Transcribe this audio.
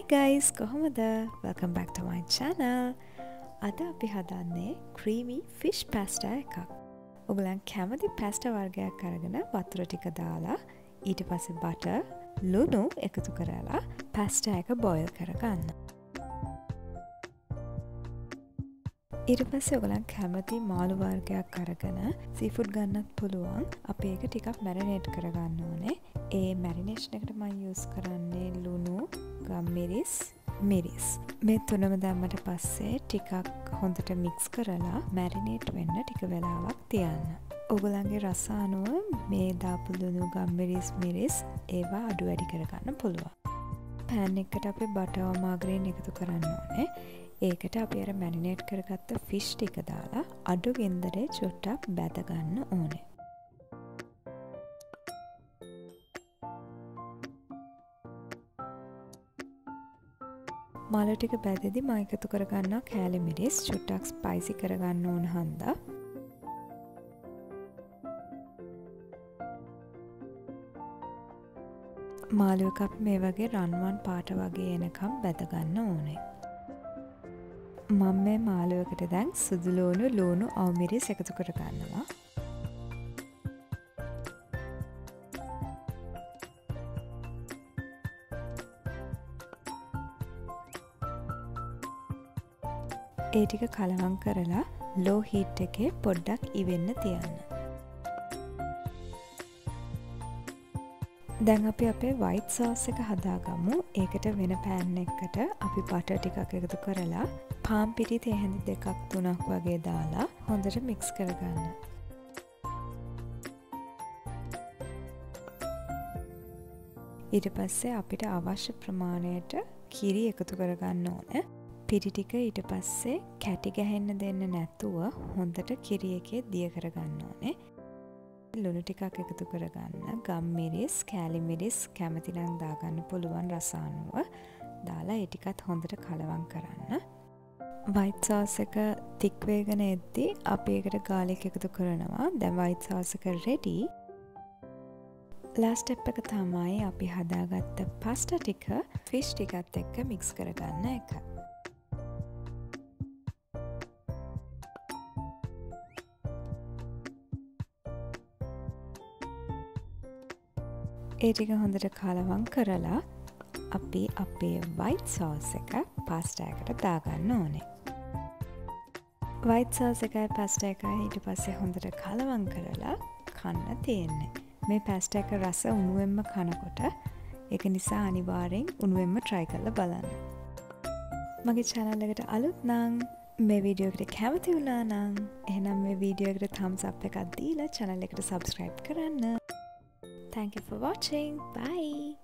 guys, කොහොමද? Welcome back to my channel. අද අපි හදන්නේ creamy fish pasta එකක්. ඔයගලන් කැමති pasta වර්ගයක් අරගෙන වතුර ටික දාලා ඊට පස්සේ butter, ලුණු එකතු කරලා pasta එක boil කරගන්න. ඊට පස්සේ ඔයගලන් කැමති මාළු වර්ගයක් අරගෙන seafood ගන්නත් පුළුවන්. අපි ඒක ටිකක් marinate කරගන්න ඕනේ. ඒ marination එකට මම use කරන්නේ ලුණු, ගම්මිරිස්, මිරිස්. මේ තුනම දැම්මට පස්සේ ටිකක් හොඳට mix කරලා marinate වෙන්න ටික වෙලාවක් තියන්න. ඔයගලන්ගේ රස අනුව මේ දාපු ලුණු, ගම්මිරිස්, මිරිස් ඒවා අඩු වැඩි කරගන්න පුළුවන්. pan එකට අපි butter margarine එකතු කරන්න ඕනේ. ඒකට අපි අර marinate කරගත්ත fish ටික දාලා අඩු ගෙන්දරේ චුට්ටක් බැද ගන්න ඕනේ. මාළු ටික බැදෙදි මම එකතු කරගන්නවා කෑලි මිරිස් චුට්ටක් ස්පයිසි කරගන්න ඕන හන්දා. මාළු එක අපි මේ වගේ රන්වන් පාට වගේ එනකම් බැද ගන්න ඕනේ. මම මේ මාළු එකට දැන් සුදු ලුණු අවමිරිස් එකතු කරගන්නවා. ඒ ටික කලවම් කරලා low heat එකේ පොඩ්ඩක් ඉවෙන්න තියන්න. දැන් අපි අපේ white sauce එක හදාගමු. ඒකට වෙන pan එකකට අපි butter ටිකක් එකතු කරලා පාන් පිටි තේ හැඳි 2-3ක් වගේ දාලා හොඳට mix කරගන්න. ඊට පස්සේ අපිට අවශ්‍ය ප්‍රමාණයට කිරි එකතු කරගන්න ඕනේ. පිටි ටික ඊට පස්සේ කැටි ගහන්න දෙන්න නැතුව හොඳට කිරි එකේ දිය කරගන්න ඕනේ. ලුණු ටිකක් එකතු කරගන්න. ගම්මිරිස්, කෑලි මිරිස් කැමති නම් දාගන්න පුළුවන් රස අනුව. දාලා ඒ ටිකත් හොඳට කලවම් කරන්න. white sauce එක thick වෙගෙන එද්දි අපි ඒකට garlic එකතු කරනවා. දැන් white sauce එක ready. last step එක තමයි අපි හදාගත්ත pasta ටික fish ටිකත් එක්ක mix කරගන්න එක. ඒ ටික හොඳට කලවම් කරලා අපි අපේ white sauce එක pasta එකට දාගන්න ඕනේ. white sauce එකයි pasta එකයි ඊට පස්සේ හොඳට කලවම් කරලා කන්න තියෙන්නේ. මේ pasta එක රස උණුවෙන්ම කනකොට ඒක නිසා අනිවාර්යෙන් උණුවෙන්ම try කරලා බලන්න. මගේ channel එකට අලුත් නම් මේ වීඩියෝ එකට කැමති වුණා නම් එහෙනම් මේ වීඩියෝ එකට thumbs up එකක් දීලා channel එකට subscribe කරන්න. Thank you for watching. Bye.